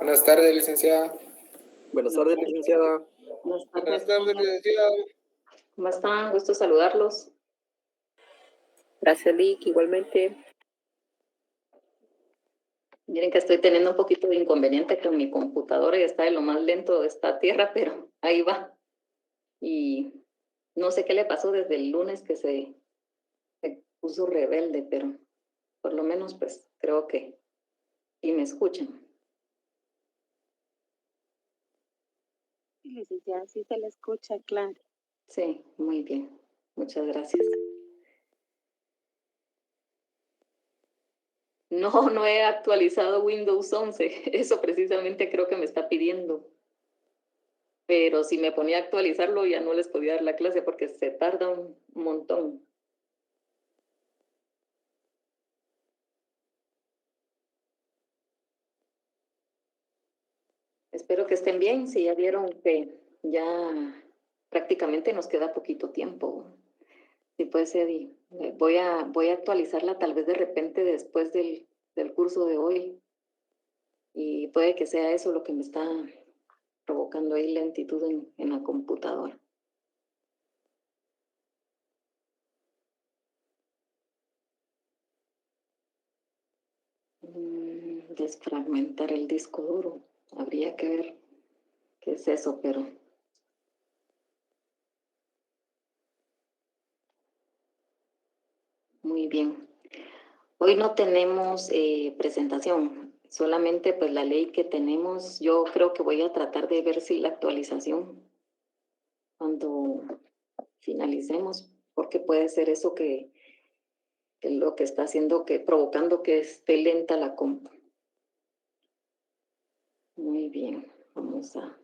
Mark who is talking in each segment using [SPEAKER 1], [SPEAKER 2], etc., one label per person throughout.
[SPEAKER 1] Buenas tardes, licenciada.
[SPEAKER 2] Buenas tardes, licenciada.
[SPEAKER 3] Buenas tardes.
[SPEAKER 1] Buenas tardes, licenciada.
[SPEAKER 3] ¿Cómo están? Gusto saludarlos.
[SPEAKER 4] Gracias, Lick, igualmente.
[SPEAKER 3] Miren que estoy teniendo un poquito de inconveniente con mi computadora y está de lo más lento de esta tierra, pero ahí va. Y no sé qué le pasó desde el lunes que se puso rebelde, pero por lo menos pues creo que sí me escuchan.
[SPEAKER 4] Sí, licenciada, sí se le escucha, claro.
[SPEAKER 3] Sí, muy bien. Muchas gracias. No he actualizado Windows 11. Eso precisamente creo que me está pidiendo. Pero si me ponía a actualizarlo ya no les podía dar la clase porque se tarda un montón. Espero que estén bien. Si ya vieron que ya prácticamente nos queda poquito tiempo. Si puede ser, voy a actualizarla tal vez de repente después del curso de hoy. Y puede que sea eso lo que me está provocando ahí lentitud en la computadora. Desfragmentar el disco duro. Habría que ver qué es eso, pero... Muy bien. Hoy no tenemos presentación, solamente pues la ley que tenemos. Yo creo que voy a tratar de ver si la actualización cuando finalicemos, porque puede ser eso que lo que está haciendo, provocando que esté lenta la compu. Muy bien, vamos a...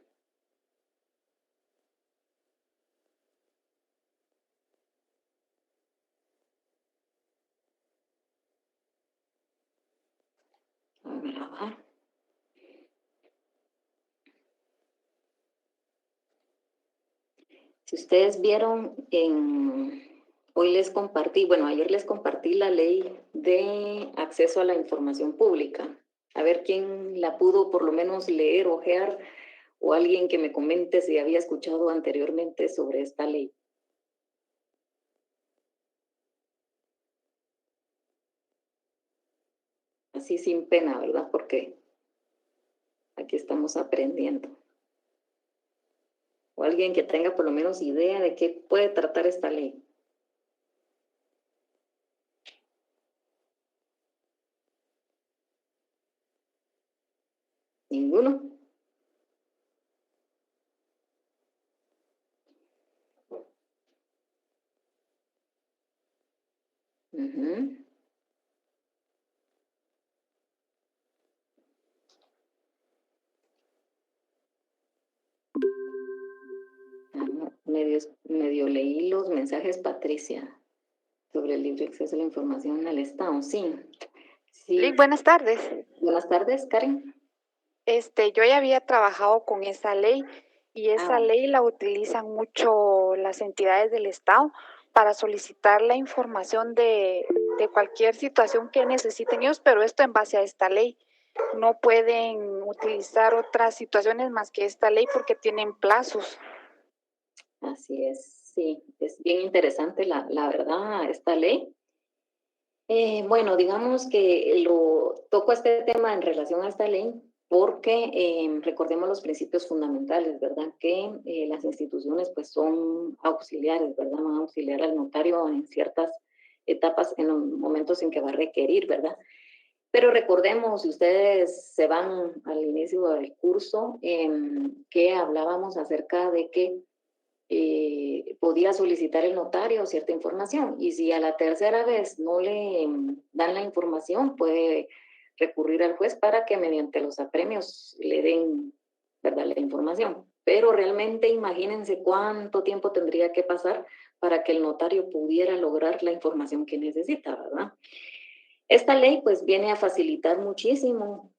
[SPEAKER 3] grabar. Si ustedes vieron, hoy les compartí, bueno, ayer les compartí la ley de acceso a la información pública. A ver quién la pudo por lo menos leer, ojear, o alguien que me comente si había escuchado anteriormente sobre esta ley. Así sin pena, ¿verdad? Porque aquí estamos aprendiendo. O alguien que tenga por lo menos idea de qué puede tratar esta ley. ¿Ninguno? Medio leí los mensajes, Patricia, sobre el libre acceso a la información al Estado. Sí.
[SPEAKER 5] Lick, buenas tardes.
[SPEAKER 3] Buenas tardes, Karen.
[SPEAKER 5] Yo ya había trabajado con esa ley y esa ley la utilizan mucho las entidades del Estado para solicitar la información de cualquier situación que necesiten ellos, pero esto en base a esta ley. No pueden utilizar otras situaciones más que esta ley porque tienen plazos.
[SPEAKER 3] Así es, sí, es bien interesante la verdad esta ley. Bueno, digamos que toco este tema en relación a esta ley porque recordemos los principios fundamentales, ¿verdad? Que las instituciones pues son auxiliares, ¿verdad? Van a auxiliar al notario en ciertas etapas, en los momentos en que va a requerir, ¿verdad? Pero recordemos, si ustedes se van al inicio del curso, que hablábamos acerca de que podía solicitar el notario cierta información y si a la tercera vez no le dan la información, puede recurrir al juez para que mediante los apremios le den, ¿verdad?, la información. Pero realmente imagínense cuánto tiempo tendría que pasar para que el notario pudiera lograr la información que necesita, ¿verdad? Esta ley pues viene a facilitar muchísimo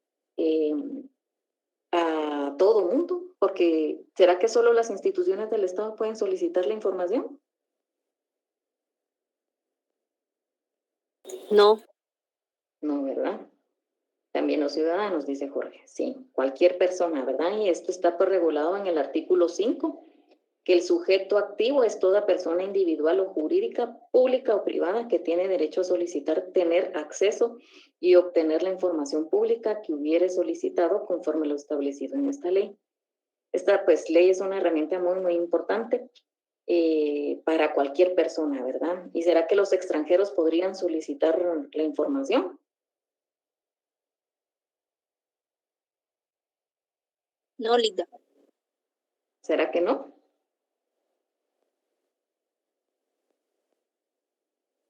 [SPEAKER 3] a todo mundo, porque ¿será que solo las instituciones del Estado pueden solicitar la información?
[SPEAKER 4] No.
[SPEAKER 3] No, ¿verdad? También los ciudadanos, dice Jorge. Sí, cualquier persona, ¿verdad? Y esto está pues regulado en el artículo 5, que el sujeto activo es toda persona individual o jurídica, pública o privada, que tiene derecho a solicitar tener acceso y obtener la información pública que hubiere solicitado conforme lo establecido en esta ley. Esta pues ley es una herramienta muy, muy importante para cualquier persona, ¿verdad? ¿Y será que los extranjeros podrían solicitar la información?
[SPEAKER 4] No, Linda.
[SPEAKER 3] ¿Será que no?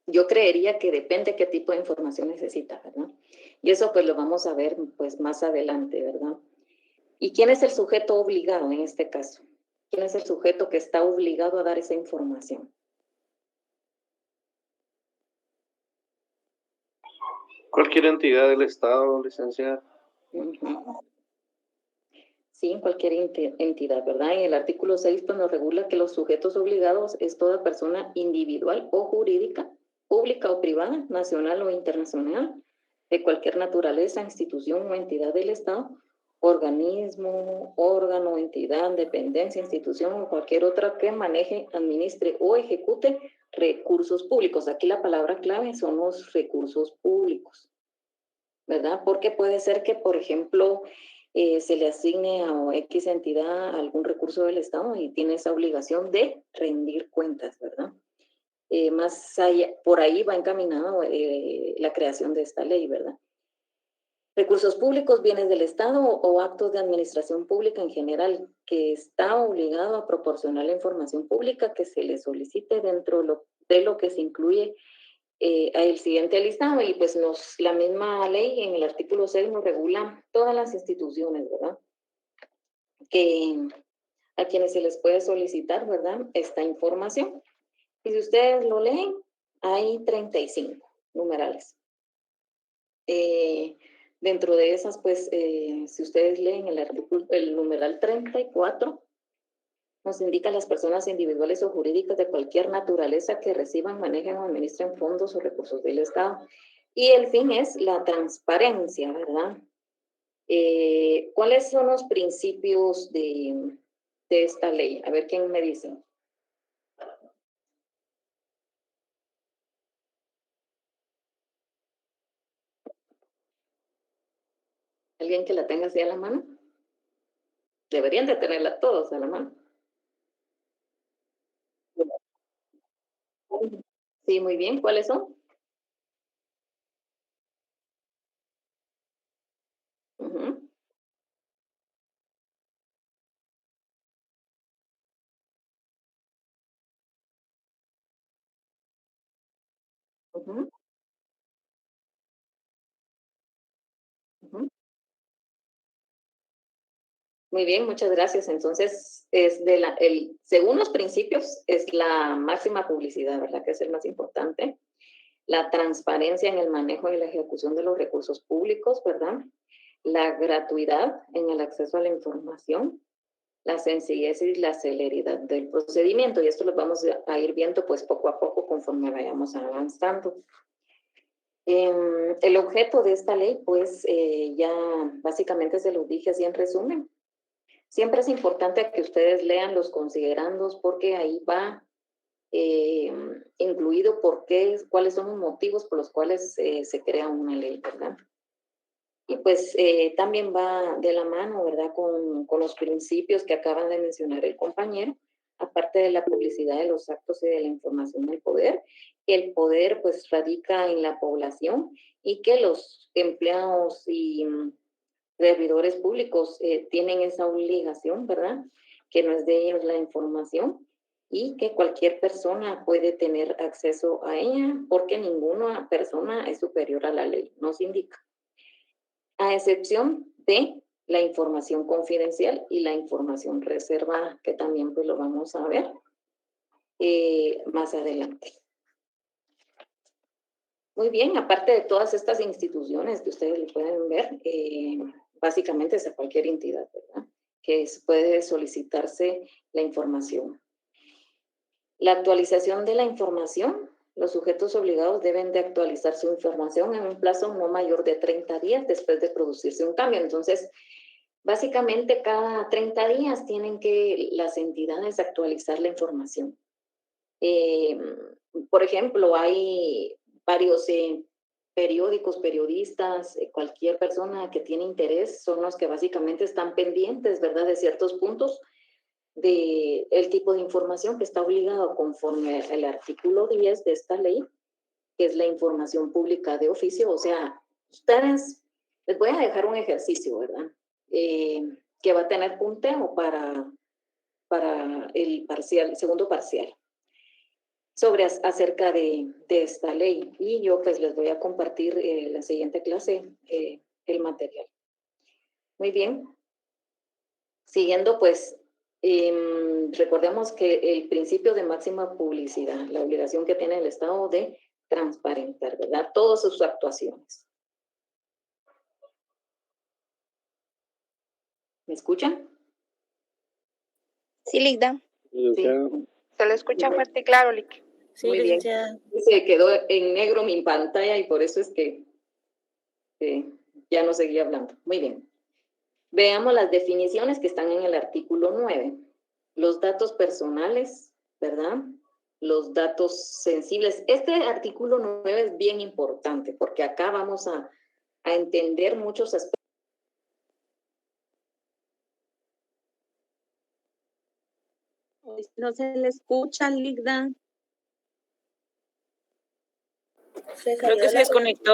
[SPEAKER 3] Yo creería que depende qué tipo de información necesita, ¿verdad? Y eso pues lo vamos a ver pues más adelante, ¿verdad? ¿Y quién es el sujeto obligado en este caso? ¿Quién es el sujeto que está obligado a dar esa información?
[SPEAKER 6] Cualquier entidad del Estado, licenciada.
[SPEAKER 3] Uh-huh. Sí, cualquier entidad, ¿verdad? Y el artículo 6 pues, nos regula que los sujetos obligados es toda persona individual o jurídica, pública o privada, nacional o internacional, de cualquier naturaleza, institución o entidad del Estado, organismo, órgano, entidad, dependencia, institución o cualquier otra que maneje, administre o ejecute recursos públicos. Aquí la palabra clave son los recursos públicos, ¿verdad? Porque puede ser que, por ejemplo, se le asigne a X entidad algún recurso del Estado y tiene esa obligación de rendir cuentas, ¿verdad? Más allá, por ahí va encaminado la creación de esta ley, ¿verdad? Recursos públicos, bienes del Estado o actos de administración pública en general, que está obligado a proporcionar la información pública que se le solicite dentro de lo que se incluye el siguiente listado. Y pues la misma ley en el artículo 6 nos regula todas las instituciones, ¿verdad? Que a quienes se les puede solicitar, ¿verdad? Esta información. Y si ustedes lo leen, hay 35 numerales. Dentro de esas, pues, si ustedes leen el numeral 34, nos indica las personas individuales o jurídicas de cualquier naturaleza que reciban, manejen o administren fondos o recursos del Estado. Y el fin es la transparencia, ¿verdad? ¿Cuáles son los principios de esta ley? A ver, ¿quién me dice? ¿Alguien que la tenga así a la mano? Deberían de tenerla todos a la mano. Sí, muy bien. ¿Cuáles son? Uh-huh. Uh-huh. Uh-huh. Muy bien, muchas gracias. Entonces, según los principios, es la máxima publicidad, ¿verdad? Que es el más importante. La transparencia en el manejo y la ejecución de los recursos públicos, ¿verdad? La gratuidad en el acceso a la información, la sencillez y la celeridad del procedimiento. Y esto lo vamos a ir viendo pues poco a poco conforme vayamos avanzando. El objeto de esta ley, pues ya básicamente se los dije así en resumen. Siempre es importante que ustedes lean los considerandos porque ahí va incluido cuáles son los motivos por los cuales se crea una ley, ¿verdad? Y pues también va de la mano, ¿verdad? Con los principios que acaban de mencionar el compañero, aparte de la publicidad de los actos y de la información del poder, que el poder pues radica en la población y que los empleados y servidores públicos tienen esa obligación, ¿verdad? Que no es de ellos la información y que cualquier persona puede tener acceso a ella porque ninguna persona es superior a la ley, nos indica. A excepción de la información confidencial y la información reservada, que también pues lo vamos a ver más adelante. Muy bien, aparte de todas estas instituciones que ustedes lo pueden ver, básicamente es a cualquier entidad, ¿verdad? Que puede solicitarse la información. La actualización de la información los sujetos obligados deben de actualizar su información en un plazo no mayor de 30 días después de producirse un cambio. Entonces, básicamente cada 30 días tienen que las entidades actualizar la información. Por ejemplo, hay varios periódicos, periodistas, cualquier persona que tiene interés, son los que básicamente están pendientes, ¿verdad?, de ciertos puntos del tipo de información que está obligado conforme al artículo 10 de esta ley, que es la información pública de oficio. O sea, ustedes, les voy a dejar un ejercicio, ¿verdad?, que va a tener punteo para el parcial, el segundo parcial, acerca de esta ley. Y yo pues les voy a compartir la siguiente clase, el material. Muy bien. Siguiendo pues, recordemos que el principio de máxima publicidad, la obligación que tiene el Estado de transparentar, ¿verdad?, todas sus actuaciones. ¿Me escuchan?
[SPEAKER 4] Sí, Ligda.
[SPEAKER 3] Sí.
[SPEAKER 5] Se lo escucha fuerte y claro, Lick.
[SPEAKER 4] Sí,
[SPEAKER 3] Muy bien.
[SPEAKER 4] licenciada.
[SPEAKER 3] Se quedó en negro mi pantalla y por eso es que ya no seguía hablando. Muy bien. Veamos las definiciones que están en el artículo 9. Los datos personales, ¿verdad? Los datos sensibles. Este artículo 9 es bien importante porque acá vamos a entender muchos aspectos.
[SPEAKER 4] No se le escucha, Ligda. Creo que se desconectó.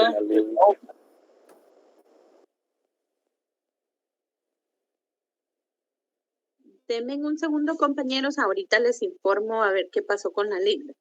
[SPEAKER 4] Denme un segundo, compañeros. Ahorita les informo a ver qué pasó con la Ligda.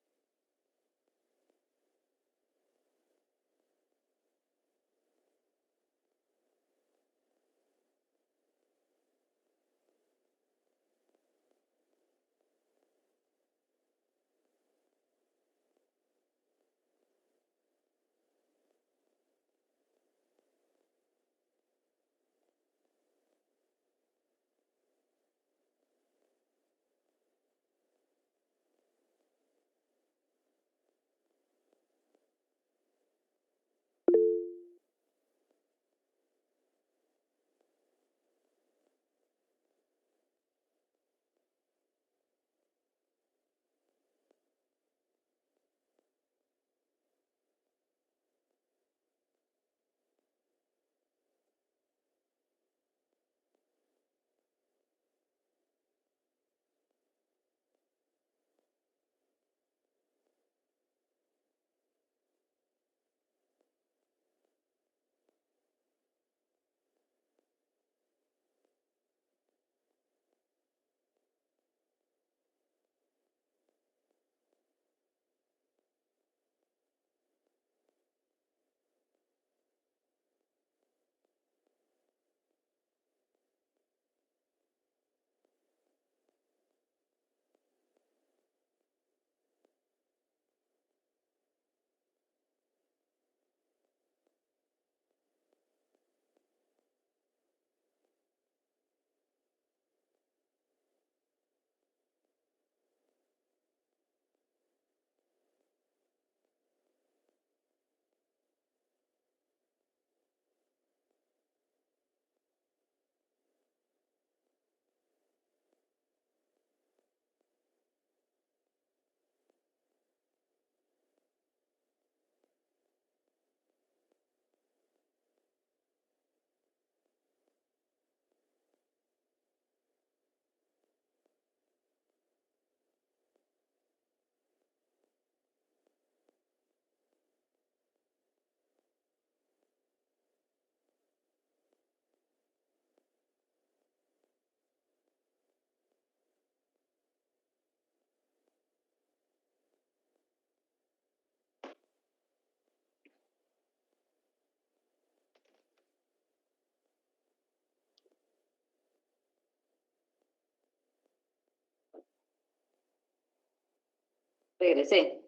[SPEAKER 3] Regresé.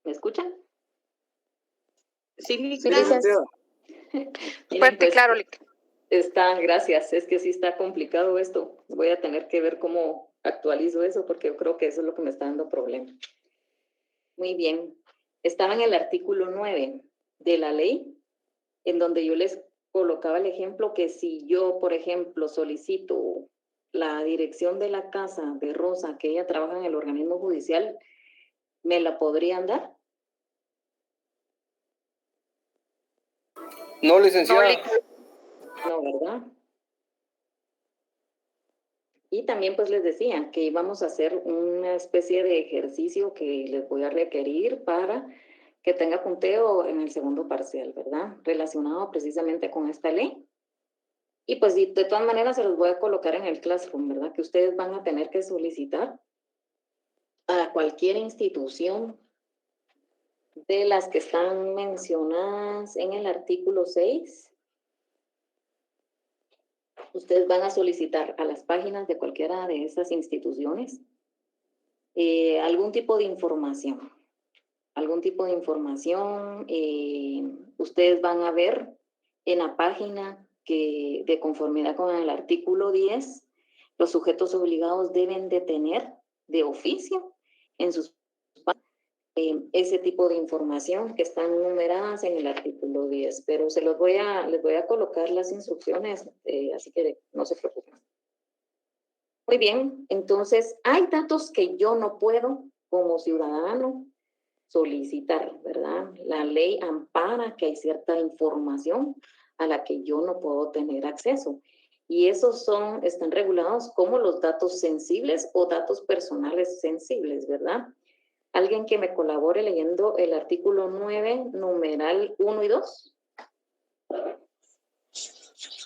[SPEAKER 3] ¿Me escuchan?
[SPEAKER 4] Sí,
[SPEAKER 2] Sí,
[SPEAKER 4] Ligda.
[SPEAKER 2] licenciada.
[SPEAKER 3] Miren,
[SPEAKER 5] Fuerte y
[SPEAKER 3] pues,
[SPEAKER 5] claro, Lick.
[SPEAKER 3] gracias, es que sí está complicado esto. Voy a tener que ver cómo actualizo eso porque yo creo que eso es lo que me está dando problema. Muy bien. Estaba en el artículo 9 de la ley, en donde yo les colocaba el ejemplo que si yo, por ejemplo, solicito la dirección de la casa de Rosa, que ella trabaja en el organismo judicial, ¿me la podrían dar?
[SPEAKER 1] No, licenciada.
[SPEAKER 3] No, ¿verdad? Y también pues les decía que íbamos a hacer una especie de ejercicio que les voy a requerir para que tenga punteo en el segundo parcial, ¿verdad? Relacionado precisamente con esta ley. Y pues de todas maneras se los voy a colocar en el Classroom, ¿verdad? Que ustedes van a tener que solicitar a cualquier institución de las que están mencionadas en el artículo 6. Ustedes van a solicitar a las páginas de cualquiera de esas instituciones algún tipo de información. Ustedes van a ver en la página que de conformidad con el artículo 10, los sujetos obligados deben de tener de oficio en sus ese tipo de información que están numeradas en el artículo 10, pero les voy a colocar las instrucciones, así que no se preocupen. Muy bien, entonces hay datos que yo no puedo como ciudadano solicitar, ¿verdad? La ley ampara que hay cierta información a la que yo no puedo tener acceso. Y esos están regulados como los datos sensibles o datos personales sensibles, ¿verdad? ¿Alguien que me colabore leyendo el artículo 9, numeral 1 y 2?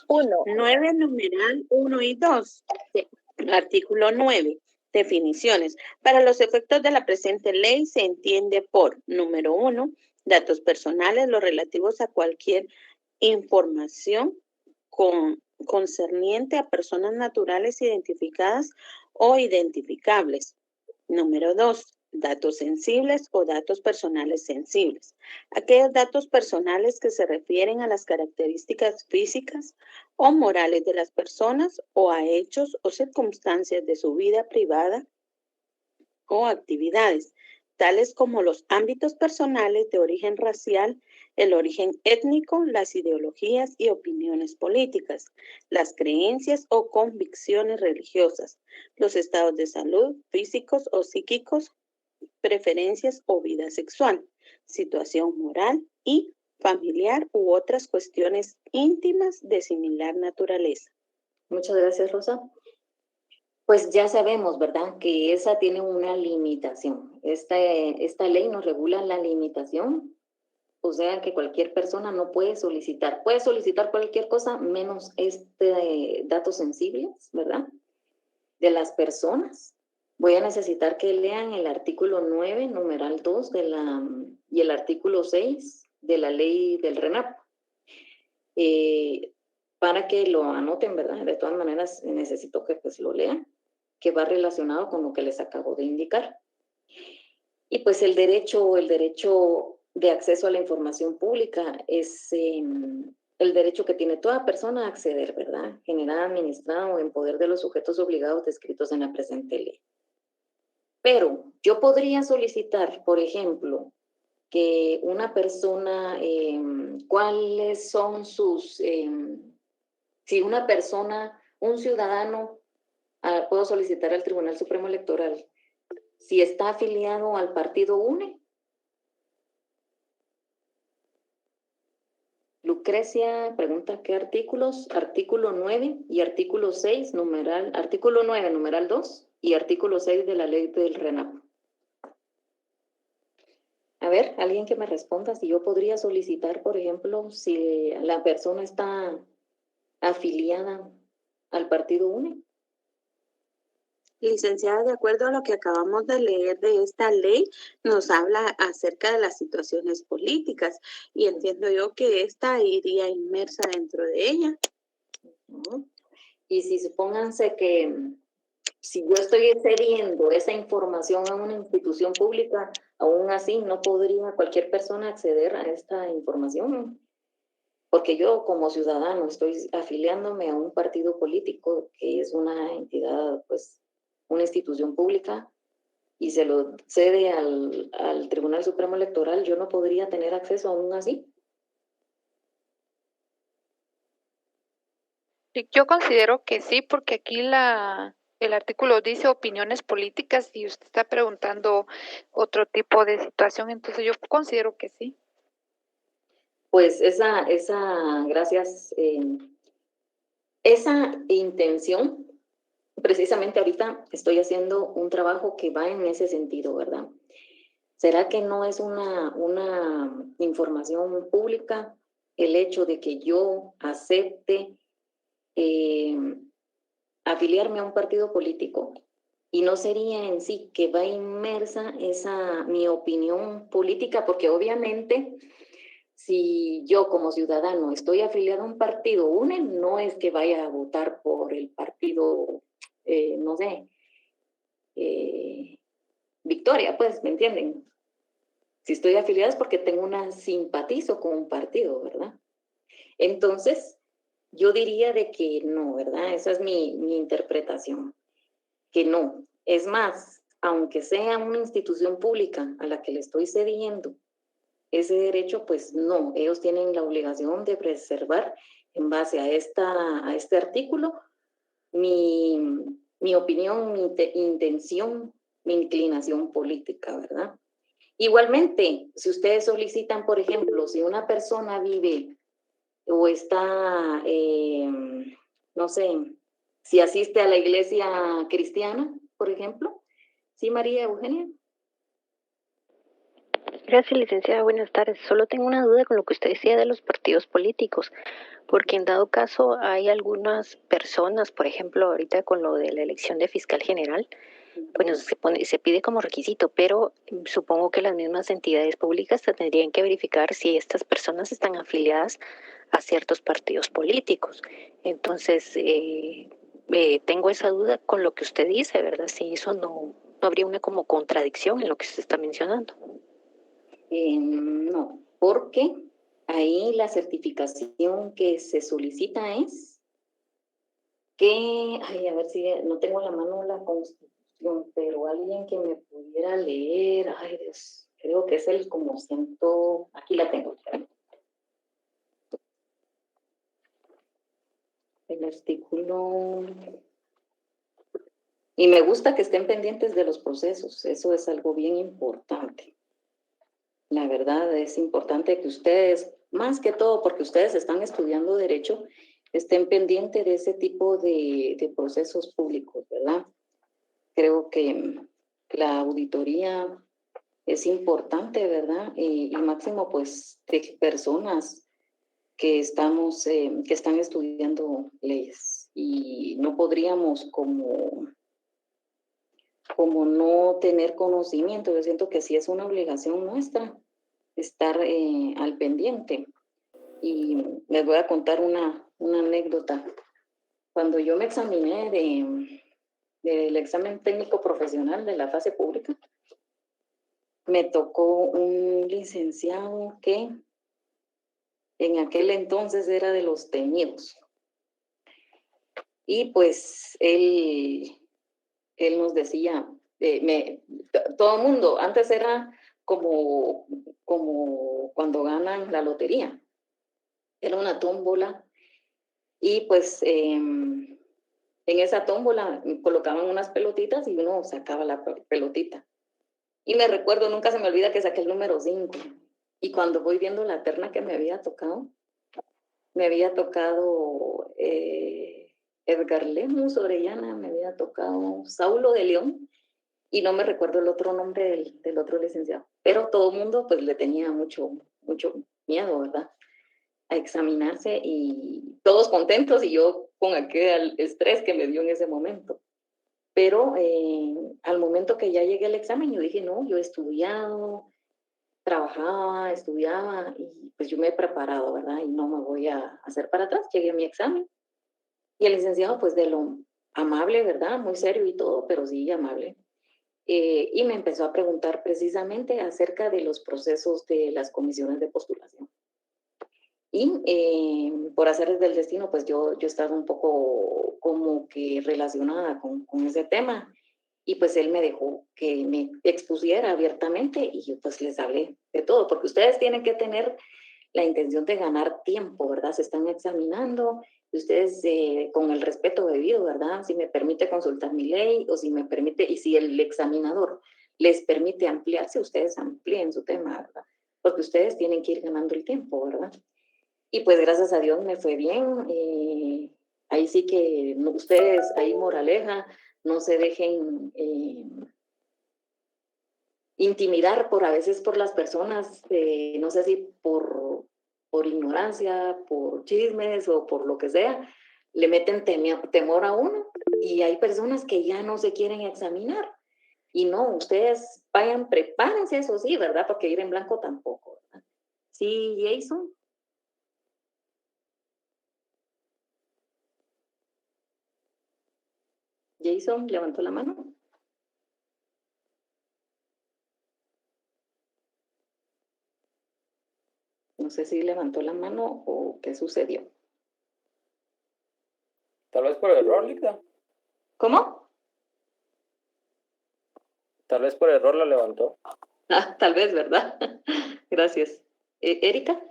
[SPEAKER 4] 9, numeral 1 y 2.
[SPEAKER 3] Sí.
[SPEAKER 4] Artículo 9. Definiciones. Para los efectos de la presente ley se entiende por, número 1, datos personales, los relativos a cualquier información concerniente a personas naturales identificadas o identificables. Número 2, datos sensibles o datos personales sensibles. Aquellos datos personales que se refieren a las características físicas o morales de las personas o a hechos o circunstancias de su vida privada o actividades, tales como los ámbitos personales de origen racial, el origen étnico, las ideologías y opiniones políticas, las creencias o convicciones religiosas, los estados de salud físicos o psíquicos, preferencias o vida sexual, situación moral y familiar u otras cuestiones íntimas de similar naturaleza.
[SPEAKER 3] Muchas gracias, Rosa. Pues ya sabemos, ¿verdad?, que esa tiene una limitación. Esta ley nos regula la limitación, o sea que cualquier persona no puede solicitar cualquier cosa menos datos sensibles, ¿verdad?, de las personas. Voy a necesitar que lean el artículo 9, numeral 2 y el artículo 6 de la ley del RENAP. Para que lo anoten, ¿verdad? De todas maneras, necesito que pues lo lean, que va relacionado con lo que les acabo de indicar. Y pues el derecho de acceso a la información pública es el derecho que tiene toda persona a acceder, ¿verdad?, generada, administrada o en poder de los sujetos obligados descritos en la presente ley. Pero yo podría solicitar, por ejemplo, que una persona, cuáles son sus, si una persona, un ciudadano, puedo solicitar al Tribunal Supremo Electoral si está afiliado al partido UNE. Lucrecia pregunta qué artículos. Artículo 9 y artículo 6, artículo 9, numeral 2 y artículo 6 de la ley del RENAP. A ver, alguien que me responda si yo podría solicitar, por ejemplo, si la persona está afiliada al partido UNE.
[SPEAKER 4] Licenciada, de acuerdo a lo que acabamos de leer de esta ley, nos habla acerca de las situaciones políticas y entiendo yo que esta iría inmersa dentro de ella.
[SPEAKER 3] Y si supónganse que si yo estoy cediendo esa información a una institución pública, aún así no podría cualquier persona acceder a esta información, porque yo como ciudadano estoy afiliándome a un partido político que es una entidad, pues, una institución pública, y se lo cede al Tribunal Supremo Electoral, ¿yo no podría tener acceso aún así?
[SPEAKER 5] Yo considero que sí, porque aquí el artículo dice opiniones políticas y usted está preguntando otro tipo de situación, entonces yo considero que sí.
[SPEAKER 3] Pues gracias, esa intención, precisamente ahorita estoy haciendo un trabajo que va en ese sentido, ¿verdad? ¿Será que no es una información pública el hecho de que yo acepte afiliarme a un partido político? Y no sería en sí que va inmersa mi opinión política, porque obviamente si yo como ciudadano estoy afiliado a un partido, no es que vaya a votar por el partido, no sé, Victoria, pues, ¿me entienden? Si estoy afiliada es porque tengo simpatizo con un partido, ¿verdad? Entonces, yo diría de que no, ¿verdad? Esa es mi interpretación, que no. Es más, aunque sea una institución pública a la que le estoy cediendo ese derecho, pues no, ellos tienen la obligación de preservar en base a este artículo mi opinión, mi intención, mi inclinación política, ¿verdad? Igualmente, si ustedes solicitan, por ejemplo, si una persona vive o está, no sé, si asiste a la iglesia cristiana, por ejemplo, ¿sí, María Eugenia?
[SPEAKER 7] Gracias, licenciada. Buenas tardes. Solo tengo una duda con lo que usted decía de los partidos políticos, porque en dado caso hay algunas personas, por ejemplo, ahorita con lo de la elección de fiscal general, bueno, se pide como requisito, pero supongo que las mismas entidades públicas tendrían que verificar si estas personas están afiliadas a ciertos partidos políticos. Entonces, tengo esa duda con lo que usted dice, ¿verdad? Si eso no habría una como contradicción en lo que usted está mencionando.
[SPEAKER 3] No, porque ahí la certificación que se solicita es que, ay, a ver si no tengo a la mano la Constitución, pero alguien que me pudiera leer, ay Dios, creo que es el como ciento, aquí la tengo. El artículo, y me gusta que estén pendientes de los procesos, eso es algo bien importante. La verdad es importante que ustedes, más que todo porque ustedes están estudiando derecho, estén pendientes de ese tipo de procesos públicos, ¿verdad? Creo que la auditoría es importante, ¿verdad? Y máximo, pues, de personas que que están estudiando leyes. Y no podríamos como no tener conocimiento. Yo siento que sí es una obligación nuestra estar al pendiente. Y les voy a contar una anécdota. Cuando yo me examiné del examen técnico profesional de la fase pública, me tocó un licenciado que en aquel entonces era de los temidos. Y pues él nos decía, todo el mundo, antes era como cuando ganan la lotería. Era una tómbola y pues en esa tómbola colocaban unas pelotitas y uno sacaba la pelotita. Y me recuerdo, nunca se me olvida que saqué el número 5. Y cuando voy viendo la terna que me había tocado Edgar Lemus Orellana, me había tocado Saulo de León, y no me recuerdo el otro nombre del otro licenciado. Pero todo el mundo pues le tenía mucho miedo, ¿verdad?, a examinarse, y todos contentos y yo con aquel estrés que me dio en ese momento. Pero al momento que ya llegué al examen, yo dije, no, yo he estudiado, trabajaba, estudiaba, y pues yo me he preparado, ¿verdad? Y no me voy a hacer para atrás. Llegué a mi examen y el licenciado, pues de lo amable, ¿verdad? Muy serio y todo, pero sí amable. Y me empezó a preguntar precisamente acerca de los procesos de las comisiones de postulación. Y por hacer del destino, pues yo estaba un poco como que relacionada con ese tema. Y pues él me dejó que me expusiera abiertamente y yo pues les hablé de todo, porque ustedes tienen que tener la intención de ganar tiempo, ¿verdad? Se están examinando, y ustedes con el respeto debido, ¿verdad? Si me permite consultar mi ley o si me permite, y si el examinador les permite ampliarse, ustedes amplíen su tema, ¿verdad? Porque ustedes tienen que ir ganando el tiempo, ¿verdad? Y pues gracias a Dios me fue bien. Ahí sí que ustedes, ahí moraleja, no se dejen intimidar por a veces por las personas, no sé si por ignorancia, por chismes o por lo que sea, le meten temor a uno y hay personas que ya no se quieren examinar. Y no, ustedes vayan, prepárense, eso sí, ¿verdad? Porque ir en blanco tampoco, ¿verdad? Sí, Jason. Jason levantó la mano. No sé si levantó la mano o qué sucedió.
[SPEAKER 2] Tal vez por error, Lita.
[SPEAKER 3] ¿Cómo?
[SPEAKER 2] Tal vez por error la levantó.
[SPEAKER 3] Ah, tal vez, ¿verdad? Gracias. Erika.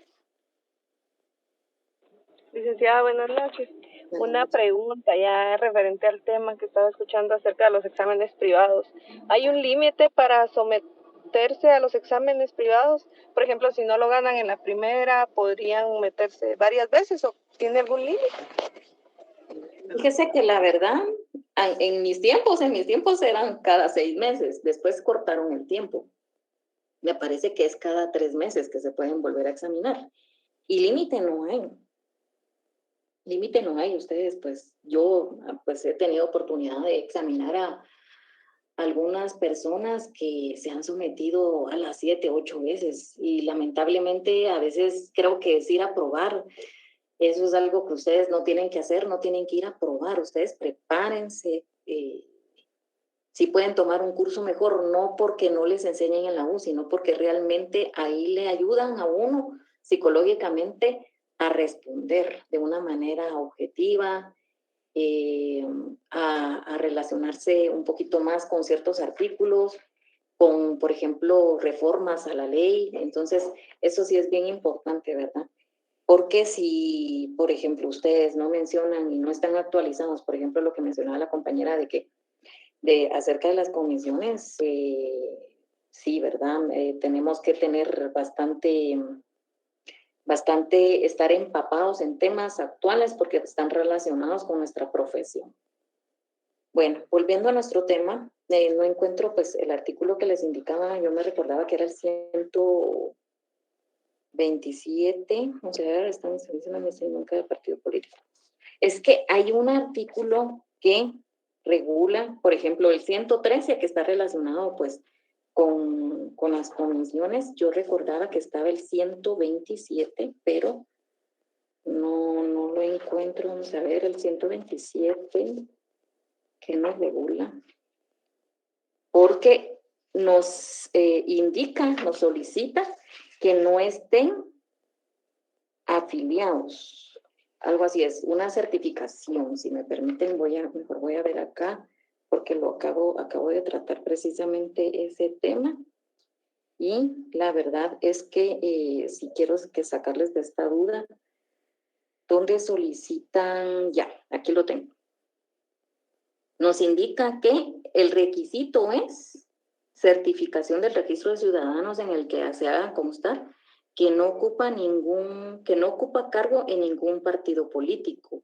[SPEAKER 8] Licenciada, buenas noches.
[SPEAKER 3] Buenas
[SPEAKER 8] Una
[SPEAKER 3] noches.
[SPEAKER 8] pregunta ya referente al tema que estaba escuchando acerca de los exámenes privados. ¿Hay un límite para someterse a los exámenes privados? Por ejemplo, si no lo ganan en la primera, ¿podrían meterse varias veces o tiene algún límite?
[SPEAKER 3] Fíjese que la verdad, en mis tiempos eran cada 6 meses, después cortaron el tiempo. Me parece que es cada 3 meses que se pueden volver a examinar. Y límite no hay. Límite no hay. Ustedes, pues, yo pues he tenido oportunidad de examinar a algunas personas que se han sometido a las 7, 8 veces y lamentablemente a veces creo que es ir a probar. Eso es algo que ustedes no tienen que hacer, no tienen que ir a probar. Ustedes prepárense. Si pueden tomar un curso mejor, no porque no les enseñen en la U, sino porque realmente ahí le ayudan a uno psicológicamente a responder de una manera objetiva, a relacionarse un poquito más con ciertos artículos, con, por ejemplo, reformas a la ley. Entonces, eso sí es bien importante, ¿verdad? Porque si, por ejemplo, ustedes no mencionan y no están actualizados, por ejemplo, lo que mencionaba la compañera acerca de las comisiones, sí, ¿verdad? Tenemos que tener bastante estar empapados en temas actuales porque están relacionados con nuestra profesión. Bueno, volviendo a nuestro tema, no encuentro pues el artículo que les indicaba, yo me recordaba que era el 127, o sea, están en nunca de partido político. Es que hay un artículo que regula, por ejemplo, el 113, que está relacionado pues con las comisiones. Yo recordaba que estaba el 127, pero no lo encuentro. Vamos a ver, el 127, ¿qué nos regula? Porque nos indica, nos solicita que no estén afiliados. Algo así es, una certificación. Si me permiten, mejor voy a ver acá, porque acabo de tratar precisamente ese tema. Y la verdad es que si quiero que sacarles de esta duda, ¿dónde solicitan? Ya, aquí lo tengo. Nos indica que el requisito es certificación del registro de ciudadanos en el que se haga constar que no ocupa cargo en ningún partido político.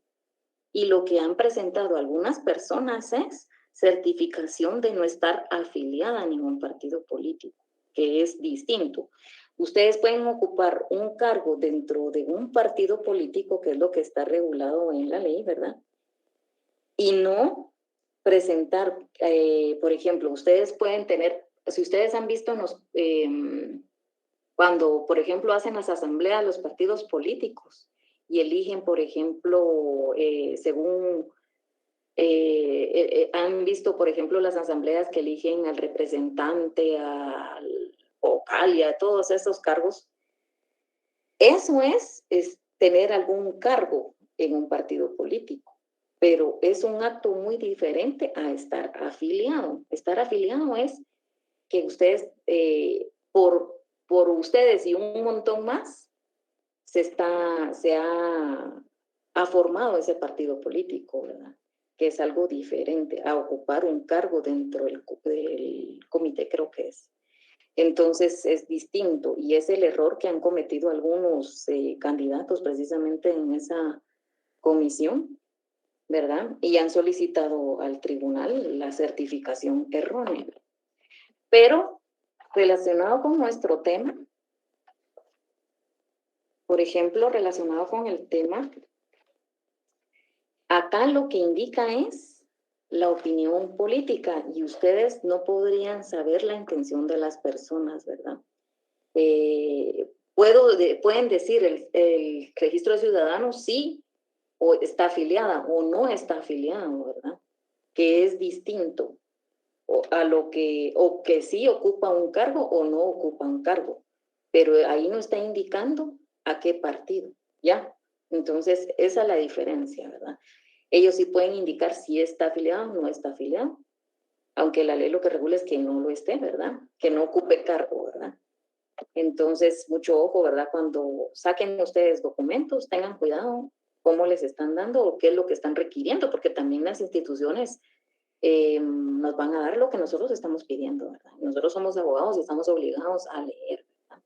[SPEAKER 3] Y lo que han presentado algunas personas es certificación de no estar afiliada a ningún partido político, que es distinto. Ustedes pueden ocupar un cargo dentro de un partido político, que es lo que está regulado en la ley, ¿verdad? Y no presentar, por ejemplo, ustedes pueden tener, si ustedes han visto cuando, por ejemplo, hacen las asambleas los partidos políticos y eligen, por ejemplo, han visto, por ejemplo, las asambleas que eligen al representante, al vocal y a todos esos cargos. Eso es tener algún cargo en un partido político. pero es un acto muy diferente a estar afiliado. Estar afiliado es que ustedes, por ustedes y un montón más, ha formado ese partido político, ¿verdad? Que es algo diferente a ocupar un cargo dentro del comité, creo que es. Entonces es distinto y es el error que han cometido algunos candidatos precisamente en esa comisión, ¿verdad? Y han solicitado al tribunal la certificación errónea. Pero relacionado con nuestro tema, por ejemplo, relacionado con el tema, acá lo que indica es la opinión política y ustedes no podrían saber la intención de las personas, ¿verdad? Pueden decir el registro de ciudadanos sí o está afiliada o no está afiliado, ¿verdad? Que es distinto o que sí ocupa un cargo o no ocupa un cargo, pero ahí no está indicando a qué partido, ¿ya? Entonces, esa es la diferencia, ¿verdad? Ellos sí pueden indicar si está afiliado o no está afiliado, aunque la ley lo que regula es que no lo esté, ¿verdad? Que no ocupe cargo, ¿verdad? Entonces, mucho ojo, ¿verdad? Cuando saquen ustedes documentos, tengan cuidado cómo les están dando o qué es lo que están requiriendo, porque también las instituciones nos van a dar lo que nosotros estamos pidiendo, ¿verdad? Nosotros somos abogados y estamos obligados a leer, ¿verdad?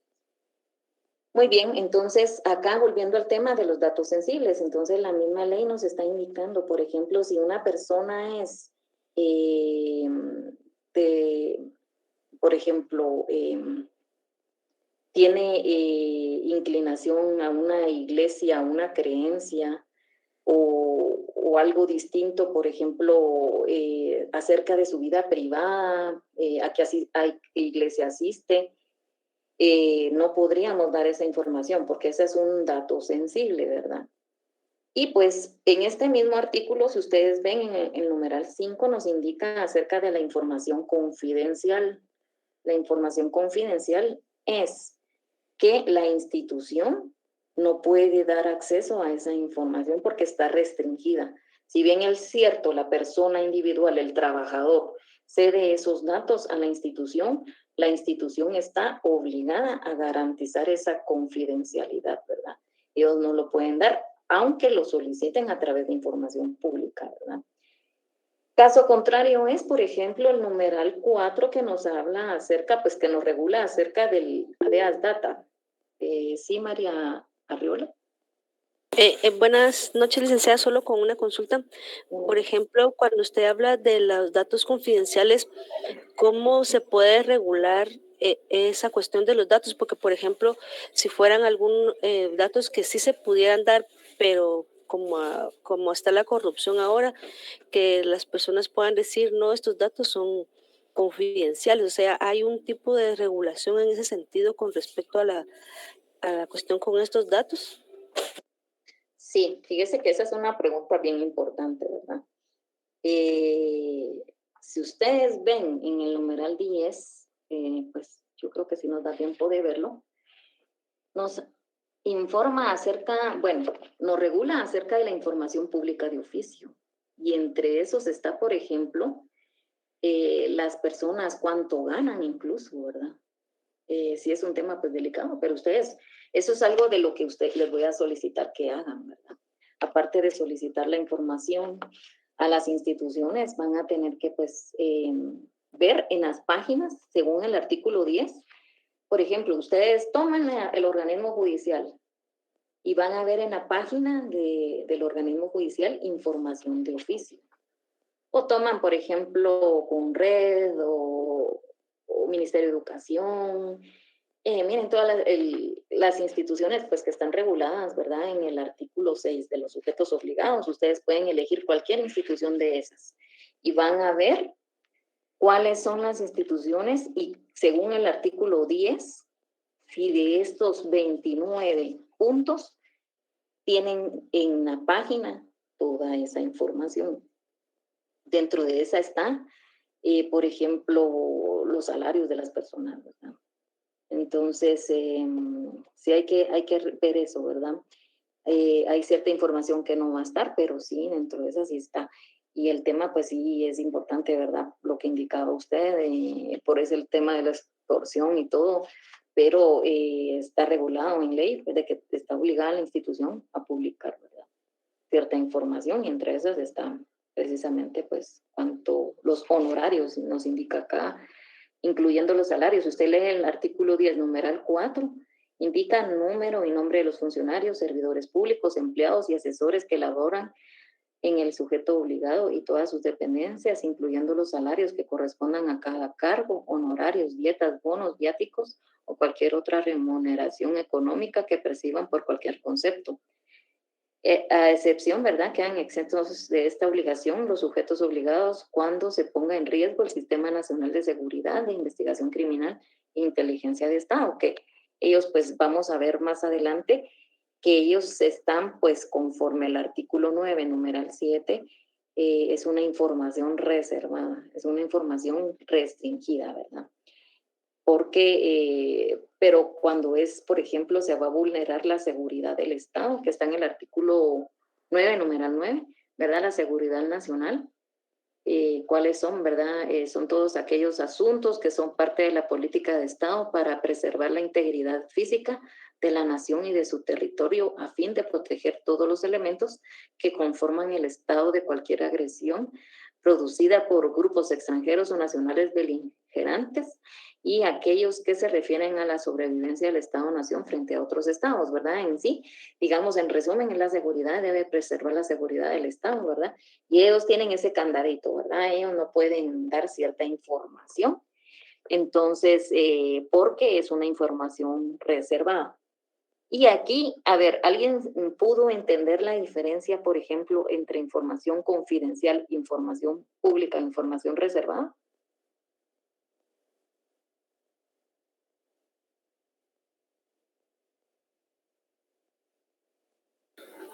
[SPEAKER 3] Muy bien, entonces acá volviendo al tema de los datos sensibles, entonces la misma ley nos está indicando, por ejemplo, si una persona es por ejemplo, tiene inclinación a una iglesia, a una creencia o algo distinto, por ejemplo, acerca de su vida privada, a qué iglesia asiste, no podríamos dar esa información porque ese es un dato sensible, ¿verdad? Y pues en este mismo artículo, si ustedes ven en el numeral 5, nos indica acerca de la información confidencial. La información confidencial es que la institución no puede dar acceso a esa información porque está restringida. Si bien es cierto, la persona individual, el trabajador, cede esos datos a la institución está obligada a garantizar esa confidencialidad, ¿verdad? Ellos no lo pueden dar, aunque lo soliciten a través de información pública, ¿verdad? Caso contrario es, por ejemplo, el numeral 4 que nos habla acerca, pues que nos regula acerca del ADAS Data. Sí, María Arriola.
[SPEAKER 9] Buenas noches, licenciada, solo con una consulta. Por ejemplo, cuando usted habla de los datos confidenciales, ¿cómo se puede regular esa cuestión de los datos? Porque, por ejemplo, si fueran algunos datos que sí se pudieran dar, pero como está la corrupción ahora, que las personas puedan decir, no, estos datos son confidenciales. O sea, ¿hay un tipo de regulación en ese sentido con respecto a la cuestión con estos datos?
[SPEAKER 3] Sí, fíjese que esa es una pregunta bien importante, ¿verdad? Si ustedes ven en el numeral 10, pues yo creo que sí nos da tiempo de verlo, nos informa acerca, bueno, nos regula acerca de la información pública de oficio. Y entre esos está, por ejemplo, las personas cuánto ganan incluso, ¿verdad? Sí es un tema pues delicado, pero ustedes, eso es algo de lo que les voy a solicitar que hagan, ¿verdad? Aparte de solicitar la información a las instituciones, van a tener que pues ver en las páginas, según el artículo 10, por ejemplo, ustedes toman el organismo judicial y van a ver en la página del organismo judicial información de oficio. O toman, por ejemplo, CONRED o Ministerio de Educación. Miren, todas las instituciones pues, que están reguladas, ¿verdad? En el artículo 6 de los sujetos obligados, ustedes pueden elegir cualquier institución de esas y van a ver cuáles son las instituciones y según el artículo 10, si de estos 29 puntos tienen en la página toda esa información. Dentro de esa está, por ejemplo, los salarios de las personas, ¿verdad? Entonces, sí hay que ver eso, ¿verdad? Hay cierta información que no va a estar, pero sí, dentro de esa sí está. Y el tema, pues sí, es importante, ¿verdad? Lo que indicaba usted, por eso el tema de la extorsión y todo, pero está regulado en ley, pues, de que está obligada la institución a publicar, ¿verdad? Cierta información, y entre esas están precisamente, pues, cuanto los honorarios, nos indica acá, incluyendo los salarios. Usted lee el artículo 10, numeral 4, indica número y nombre de los funcionarios, servidores públicos, empleados y asesores que laboran en el sujeto obligado y todas sus dependencias, incluyendo los salarios que correspondan a cada cargo, honorarios, dietas, bonos, viáticos o cualquier otra remuneración económica que perciban por cualquier concepto. A excepción, ¿verdad?, quedan exentos de esta obligación los sujetos obligados cuando se ponga en riesgo el Sistema Nacional de Seguridad, de Investigación Criminal e Inteligencia de Estado, que ellos, pues, vamos a ver más adelante, que ellos están, pues, conforme al artículo 9, numeral 7, es una información reservada, es una información restringida, ¿verdad? Porque, pero cuando es, por ejemplo, se va a vulnerar la seguridad del Estado, que está en el artículo 9, numeral 9, ¿verdad? La seguridad nacional. ¿Cuáles son, verdad? Son todos aquellos asuntos que son parte de la política de Estado para preservar la integridad física de la nación y de su territorio a fin de proteger todos los elementos que conforman el Estado de cualquier agresión producida por grupos extranjeros o nacionales beligerantes y aquellos que se refieren a la sobrevivencia del Estado-Nación frente a otros estados, ¿verdad? En sí, digamos, en resumen, en la seguridad debe preservar la seguridad del Estado, ¿verdad? Y ellos tienen ese candadito, ¿verdad? Ellos no pueden dar cierta información. Entonces, porque es una información reservada. Y aquí, a ver, ¿alguien pudo entender la diferencia, por ejemplo, entre información confidencial, información pública, información reservada?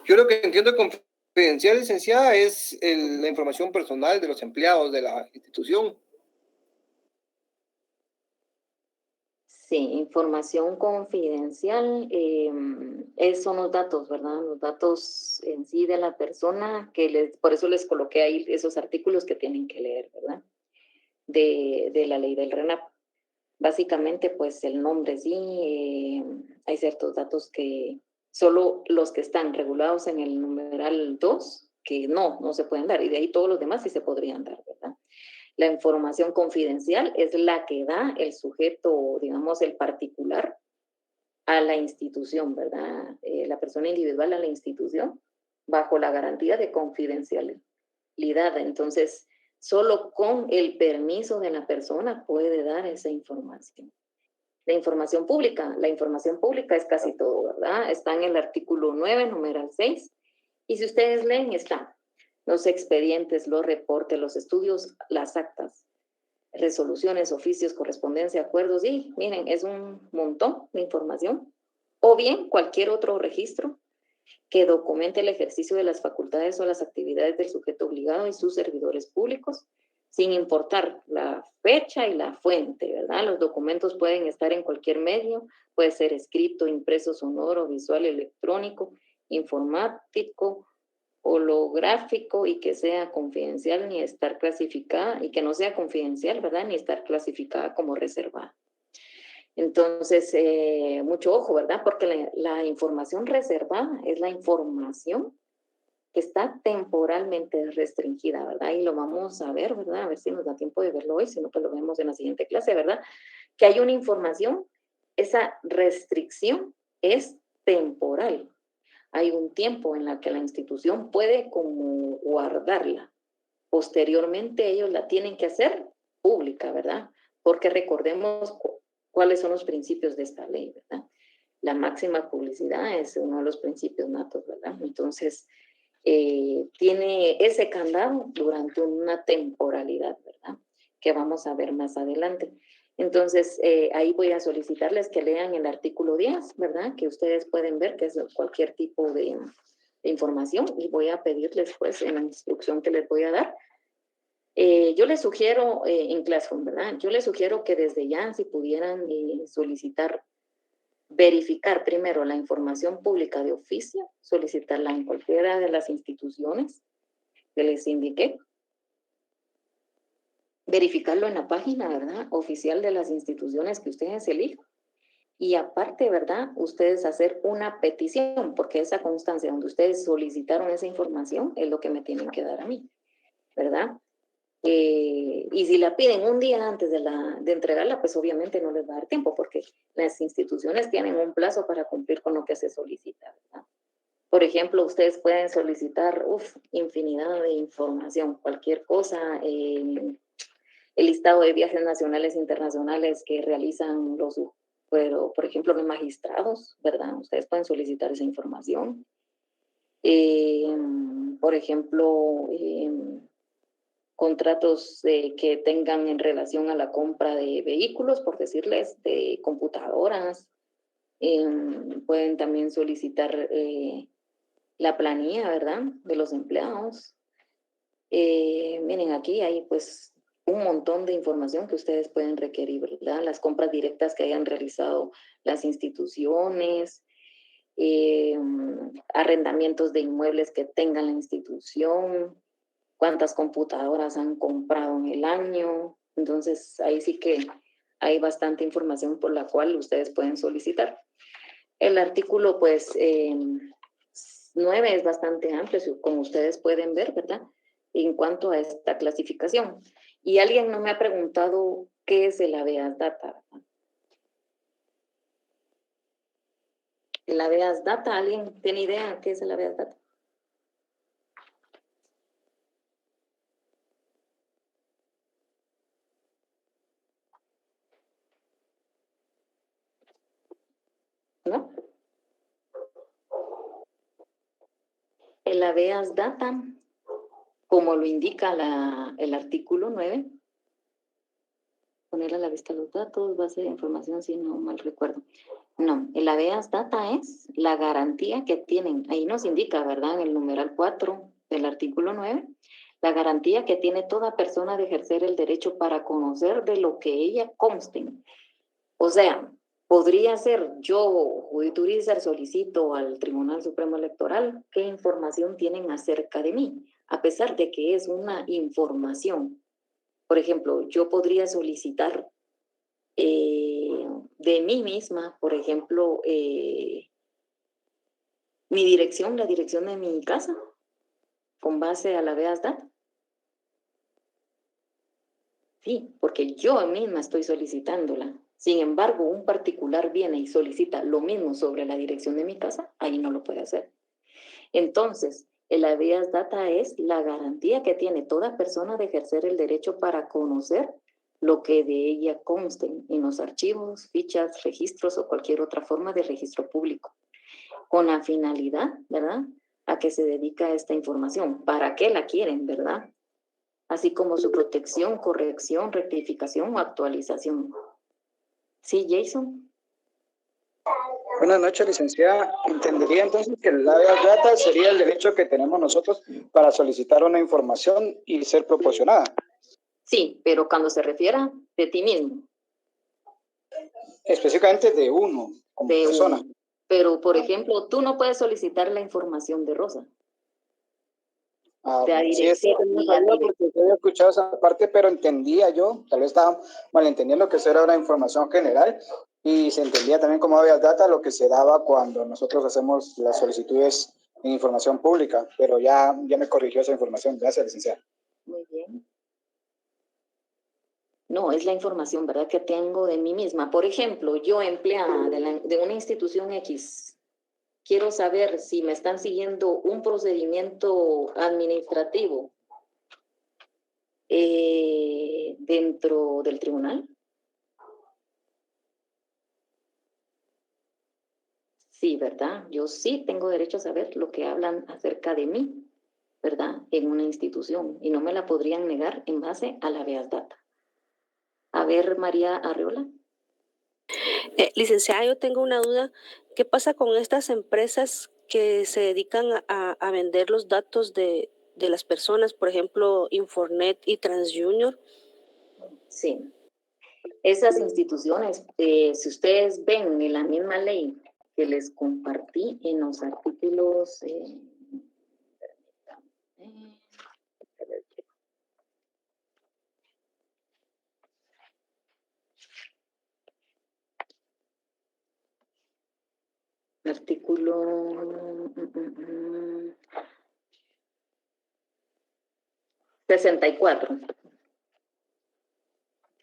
[SPEAKER 1] Yo lo que entiendo confidencial, licenciada, es la información personal de los empleados de la institución.
[SPEAKER 3] Sí, información confidencial, son los datos, ¿verdad? Los datos en sí de la persona, por eso les coloqué ahí esos artículos que tienen que leer, ¿verdad? De la ley del RENAP. Básicamente, pues el nombre, sí, hay ciertos datos que solo los que están regulados en el numeral 2, que no se pueden dar, y de ahí todos los demás sí se podrían dar, ¿verdad? La información confidencial es la que da el sujeto, digamos, el particular a la institución, ¿verdad? La persona individual a la institución bajo la garantía de confidencialidad. Entonces, solo con el permiso de la persona puede dar esa información. La información pública es casi todo, ¿verdad? Está en el artículo 9, numeral 6. Y si ustedes leen, están los expedientes, los reportes, los estudios, las actas, resoluciones, oficios, correspondencia, acuerdos, y miren, es un montón de información. O bien cualquier otro registro que documente el ejercicio de las facultades o las actividades del sujeto obligado y sus servidores públicos, sin importar la fecha y la fuente, ¿verdad? Los documentos pueden estar en cualquier medio, puede ser escrito, impreso, sonoro, visual, electrónico, informático, holográfico, y que sea confidencial ni estar clasificada, y que no sea confidencial, ¿verdad? Ni estar clasificada como reservada. Entonces, mucho ojo, ¿verdad? Porque la información reservada es la información que está temporalmente restringida, ¿verdad? Y lo vamos a ver, ¿verdad? A ver si nos da tiempo de verlo hoy, sino que lo vemos en la siguiente clase, ¿verdad? Que hay una información, esa restricción es temporal. Hay un tiempo en la que la institución puede como guardarla. Posteriormente ellos la tienen que hacer pública, ¿verdad? Porque recordemos cuáles son los principios de esta ley, ¿verdad? La máxima publicidad es uno de los principios natos, ¿verdad? Entonces, tiene ese candado durante una temporalidad, ¿verdad? Que vamos a ver más adelante. Entonces, ahí voy a solicitarles que lean el artículo 10, ¿verdad? Que ustedes pueden ver que es cualquier tipo de información, y voy a pedirles, pues, en la instrucción que les voy a dar, yo les sugiero en Classroom, ¿verdad? Yo les sugiero que desde ya, si pudieran solicitar verificar primero la información pública de oficio, solicitarla en cualquiera de las instituciones que les indiqué, verificarlo en la página, ¿verdad?, oficial de las instituciones que ustedes elijan. Y aparte, ¿verdad?, ustedes hacer una petición, porque esa constancia donde ustedes solicitaron esa información es lo que me tienen que dar a mí, ¿verdad? Y si la piden un día antes de entregarla, pues obviamente no les va a dar tiempo, porque las instituciones tienen un plazo para cumplir con lo que se solicita, ¿verdad? Por ejemplo, ustedes pueden solicitar infinidad de información, cualquier cosa, el listado de viajes nacionales e internacionales que realizan pero por ejemplo, los magistrados, ¿verdad? Ustedes pueden solicitar esa información. Por ejemplo, contratos que tengan en relación a la compra de vehículos, por decirles, de computadoras. Pueden también solicitar la planilla, ¿verdad?, de los empleados. Miren, aquí hay pues un montón de información que ustedes pueden requerir, ¿verdad? Las compras directas que hayan realizado las instituciones, arrendamientos de inmuebles que tenga la institución, cuántas computadoras han comprado en el año. Entonces, ahí sí que hay bastante información por la cual ustedes pueden solicitar. El artículo, pues, 9 es bastante amplio, como ustedes pueden ver, ¿verdad?, en cuanto a esta clasificación. Y alguien no me ha preguntado qué es el habeas data, ¿verdad? El habeas data, ¿alguien tiene idea qué es el habeas data? ¿No? El habeas data, como lo indica el artículo 9, poner a la vista los datos, base de información, si no mal recuerdo. No, el habeas data es la garantía que tienen, ahí nos indica, ¿verdad?, en el numeral 4 del artículo 9, la garantía que tiene toda persona de ejercer el derecho para conocer de lo que ella consten. O sea, podría ser yo, Judith Urizar, solicito al Tribunal Supremo Electoral qué información tienen acerca de mí, a pesar de que es una información. Por ejemplo, yo podría solicitar de mí misma, por ejemplo, mi dirección, la dirección de mi casa, con base a la habeas data. Sí, porque yo misma estoy solicitándola. Sin embargo, un particular viene y solicita lo mismo sobre la dirección de mi casa, ahí no lo puede hacer. Entonces, el habeas data es la garantía que tiene toda persona de ejercer el derecho para conocer lo que de ella consten en los archivos, fichas, registros o cualquier otra forma de registro público, con la finalidad, ¿verdad?, a que se dedica esta información. ¿Para qué la quieren, verdad? Así como su protección, corrección, rectificación o actualización. ¿Sí, Jason?
[SPEAKER 10] Buenas noches, licenciada. Entendería entonces que el habeas data sería el derecho que tenemos nosotros para solicitar una información y ser proporcionada.
[SPEAKER 3] Sí, pero cuando se refiera de ti mismo.
[SPEAKER 10] Específicamente de uno, como
[SPEAKER 3] de
[SPEAKER 10] persona.
[SPEAKER 3] uno. Pero, por ejemplo, tú no puedes solicitar la información de Rosa.
[SPEAKER 10] Sí, es que no sabía porque yo había escuchado esa parte, pero entendía yo, tal vez estaba malentendiendo que eso era una información general y se entendía también como habeas data lo que se daba cuando nosotros hacemos las solicitudes en información pública, pero ya me corrigió esa información. Gracias, licenciada.
[SPEAKER 3] Muy bien. No, es la información, ¿verdad?, que tengo de mí misma. Por ejemplo, yo empleada de una institución X, quiero saber si me están siguiendo un procedimiento administrativo dentro del tribunal. Sí, ¿verdad? Yo sí tengo derecho a saber lo que hablan acerca de mí, ¿verdad?, en una institución, y no me la podrían negar en base a la habeas data. A ver, María Arreola.
[SPEAKER 9] Licenciada, yo tengo una duda. ¿Qué pasa con estas empresas que se dedican a vender los datos de las personas, por ejemplo, Infornet y TransJunior?
[SPEAKER 3] Sí. Esas instituciones, si ustedes ven en la misma ley que les compartí en los artículos, artículo 64.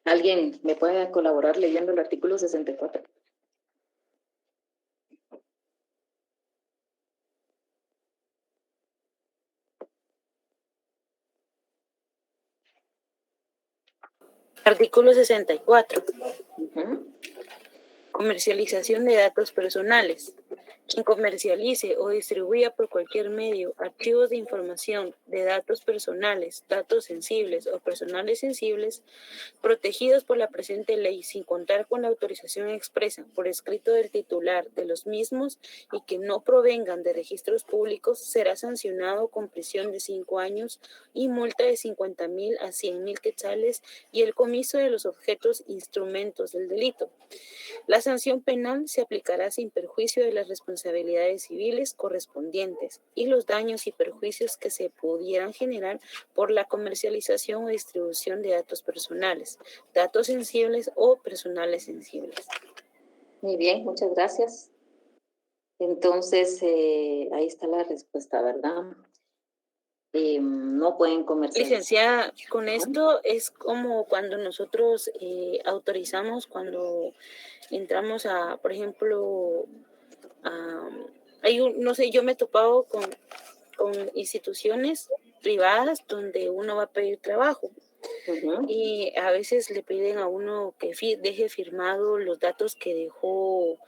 [SPEAKER 3] ¿Alguien me puede colaborar leyendo el artículo 64?
[SPEAKER 11] Artículo 64.
[SPEAKER 3] Uh-huh.
[SPEAKER 11] Comercialización de datos personales. Quien comercialice o distribuya por cualquier medio archivos de información de datos personales, datos sensibles o personales sensibles, protegidos por la presente ley sin contar con la autorización expresa por escrito del titular de los mismos y que no provengan de registros públicos, será sancionado con prisión de 5 años y multa de 50,000 a 100,000 quetzales y el comiso de los objetos instrumentos del delito. La sanción penal se aplicará sin perjuicio de las responsabilidades civiles correspondientes y los daños y perjuicios que se pudieran generar por la comercialización o distribución de datos personales, datos sensibles o personales sensibles.
[SPEAKER 3] Muy bien, muchas gracias. Entonces, ahí está la respuesta, ¿verdad? No pueden comercializar.
[SPEAKER 11] Licenciada, con esto es como cuando nosotros autorizamos, cuando entramos a, por ejemplo, no sé, yo me he topado con instituciones privadas donde uno va a pedir trabajo.
[SPEAKER 3] Uh-huh.
[SPEAKER 11] Y a veces le piden a uno que deje firmado los datos que dejó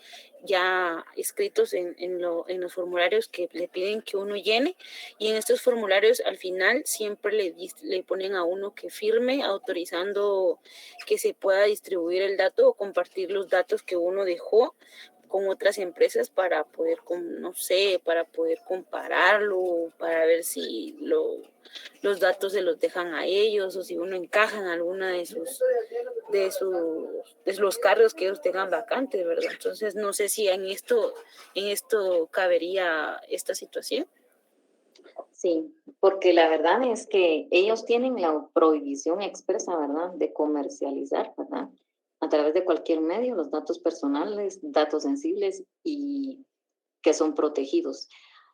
[SPEAKER 11] ya escritos en los formularios que le piden que uno llene, y en estos formularios al final siempre le ponen a uno que firme autorizando que se pueda distribuir el dato o compartir los datos que uno dejó con otras empresas para poder, no sé, para poder compararlo, para ver si los datos se los dejan a ellos o si uno encaja en alguna de los cargos que ellos tengan vacantes, ¿verdad? Entonces no sé si en esto cabería esta situación.
[SPEAKER 3] Sí, porque la verdad es que ellos tienen la prohibición expresa, ¿verdad?, de comercializar, ¿verdad?, a través de cualquier medio los datos personales, datos sensibles y que son protegidos.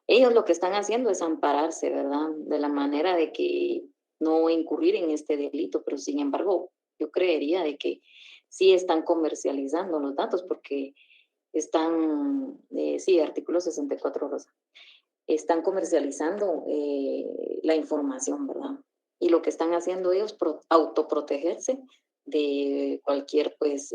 [SPEAKER 3] Ellos lo que están haciendo es ampararse, ¿verdad?, de la manera de que no incurrir en este delito, pero sin embargo, yo creería de que sí están comercializando los datos porque están, sí, artículo 64, Rosa, están comercializando la información, ¿verdad? Y lo que están haciendo ellos es autoprotegerse de cualquier, pues,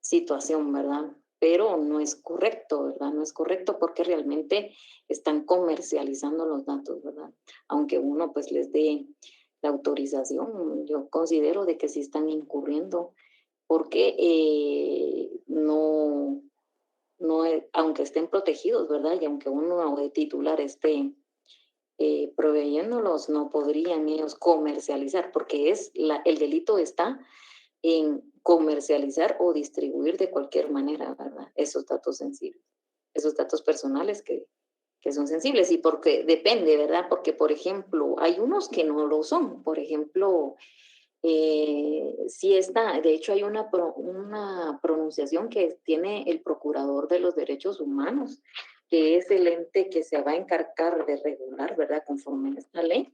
[SPEAKER 3] situación, ¿verdad? Pero no es correcto, ¿verdad? No es correcto porque realmente están comercializando los datos, ¿verdad? Aunque uno, pues, les dé la autorización, yo considero de que sí están incurriendo porque no, aunque estén protegidos, ¿verdad? Y aunque uno de titular esté proveyéndolos, no podrían ellos comercializar, porque el delito está en comercializar o distribuir de cualquier manera, ¿verdad?, esos datos sensibles, esos datos personales que son sensibles, y porque depende, ¿verdad? Porque, por ejemplo, hay unos que no lo son. Por ejemplo, sí está, de hecho hay una pronunciación que tiene el Procurador de los Derechos Humanos, que es el ente que se va a encargar de regular, ¿verdad?, conforme a esta ley.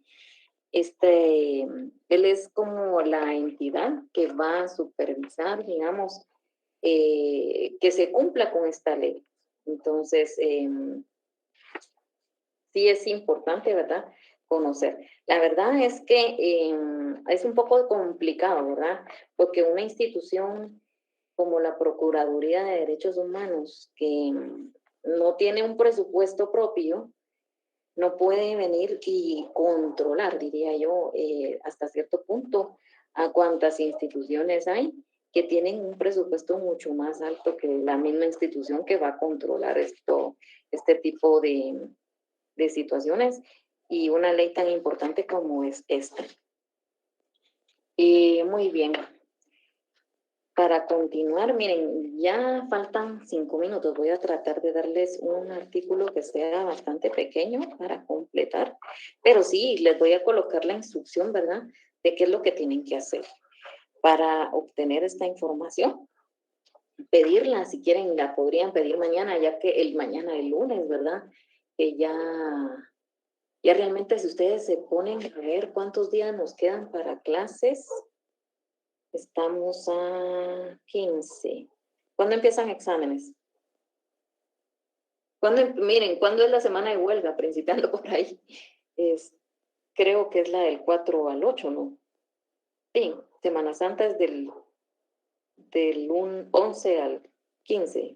[SPEAKER 3] Él es como la entidad que va a supervisar, digamos, que se cumpla con esta ley. Entonces, sí es importante, ¿verdad?, conocer. La verdad es que es un poco complicado, ¿verdad?, porque una institución como la Procuraduría de Derechos Humanos, que no tiene un presupuesto propio, no puede venir y controlar, diría yo, hasta cierto punto, a cuántas instituciones hay que tienen un presupuesto mucho más alto que la misma institución que va a controlar este tipo de situaciones, y una ley tan importante como es esta. Muy bien. Para continuar, miren, ya faltan 5 minutos. Voy a tratar de darles un artículo que sea bastante pequeño para completar, pero sí, les voy a colocar la instrucción, ¿verdad? De qué es lo que tienen que hacer para obtener esta información. Pedirla, si quieren, la podrían pedir mañana, ya que mañana, el lunes, ¿verdad? Que ya realmente si ustedes se ponen a ver cuántos días nos quedan para clases, estamos a 15. ¿Cuándo empiezan exámenes? Miren, ¿cuándo es la semana de huelga? Principiando por ahí. Creo que es la del 4 al 8, ¿no? Sí, Semana Santa es del 11 al 15.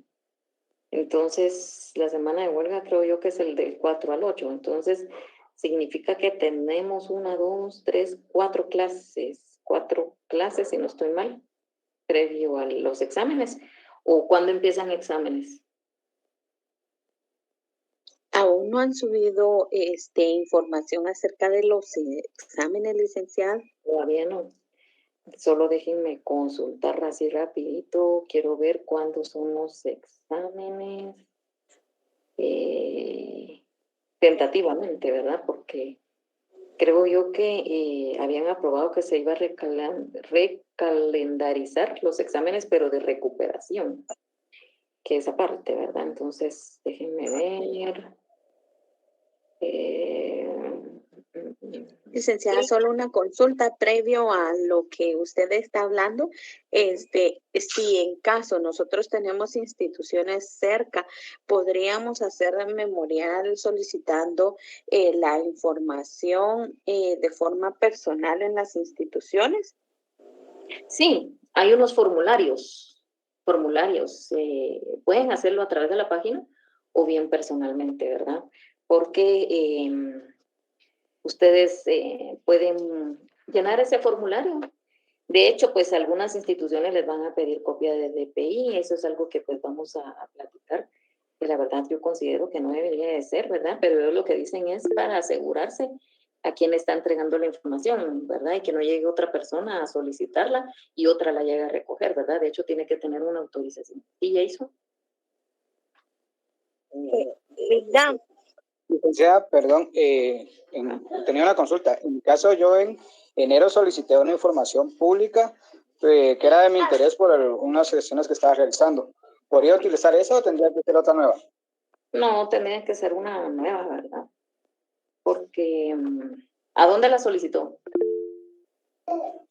[SPEAKER 3] Entonces, la semana de huelga creo yo que es el del 4 al 8. Entonces, significa que tenemos 1, 2, 3, 4 clases. 4 clases, si no estoy mal, previo a los exámenes. ¿O cuándo empiezan exámenes?
[SPEAKER 4] ¿Aún no han subido información acerca de los exámenes, licenciada?
[SPEAKER 3] Todavía no. Solo déjenme consultar así rapidito. Quiero ver cuándo son los exámenes. Tentativamente, ¿verdad? Porque creo yo que habían aprobado que se iba a recalendarizar los exámenes, pero de recuperación, que esa parte, ¿verdad? Entonces, déjenme ver.
[SPEAKER 4] Licenciada, solo una consulta previo a lo que usted está hablando. Si en caso nosotros tenemos instituciones cerca, ¿podríamos hacer memorial solicitando la información de forma personal en las instituciones?
[SPEAKER 3] Sí, hay unos formularios. Pueden hacerlo a través de la página o bien personalmente, ¿verdad? Porque ustedes pueden llenar ese formulario. De hecho, pues algunas instituciones les van a pedir copia de DPI, eso es algo que pues vamos a platicar, que la verdad yo considero que no debería de ser, ¿verdad? Pero ellos lo que dicen es para asegurarse a quién está entregando la información, ¿verdad? Y que no llegue otra persona a solicitarla y otra la llegue a recoger, ¿verdad? De hecho, tiene que tener una autorización. ¿Y Jason?
[SPEAKER 10] Licenciada, perdón, tenía una consulta. En mi caso, yo en enero solicité una información pública que era de mi interés por unas sesiones que estaba realizando. ¿Podría utilizar esa o tendría que ser otra nueva?
[SPEAKER 3] No, tendría que ser una nueva, ¿verdad? Porque, ¿a dónde la solicitó?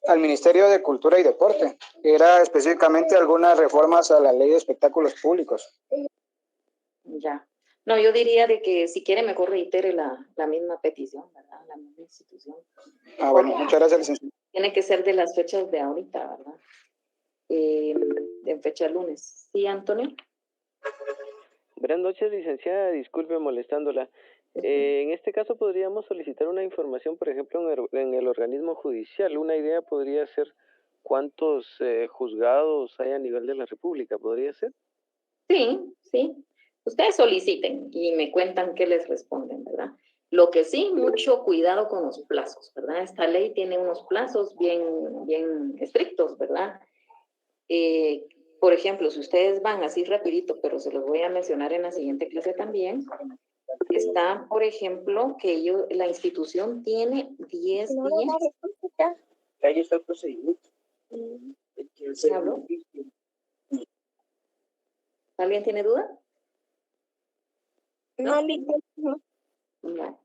[SPEAKER 10] Al Ministerio de Cultura y Deporte. Era específicamente algunas reformas a la ley de espectáculos públicos.
[SPEAKER 3] Ya. No, yo diría de que si quiere mejor reitere la misma petición, ¿verdad? La misma institución.
[SPEAKER 10] Bueno, muchas gracias, licenciada.
[SPEAKER 3] Tiene que ser de las fechas de ahorita, ¿verdad? De fecha lunes. ¿Sí, Antonio?
[SPEAKER 2] Buenas noches, licenciada. Disculpe molestándola. En este caso podríamos solicitar una información, por ejemplo, en el organismo judicial. Una idea podría ser cuántos juzgados hay a nivel de la República. ¿Podría ser?
[SPEAKER 3] Sí, sí. Ustedes soliciten y me cuentan qué les responden, ¿verdad? Lo que sí, mucho cuidado con los plazos, ¿verdad? Esta ley tiene unos plazos bien estrictos, ¿verdad? Por ejemplo, si ustedes van así rapidito, pero se los voy a mencionar en la siguiente clase también, está, por ejemplo, que la institución tiene 10 días.
[SPEAKER 10] Ahí está el procedimiento.
[SPEAKER 3] ¿Me habló? ¿Alguien tiene duda?
[SPEAKER 4] No.
[SPEAKER 3] No.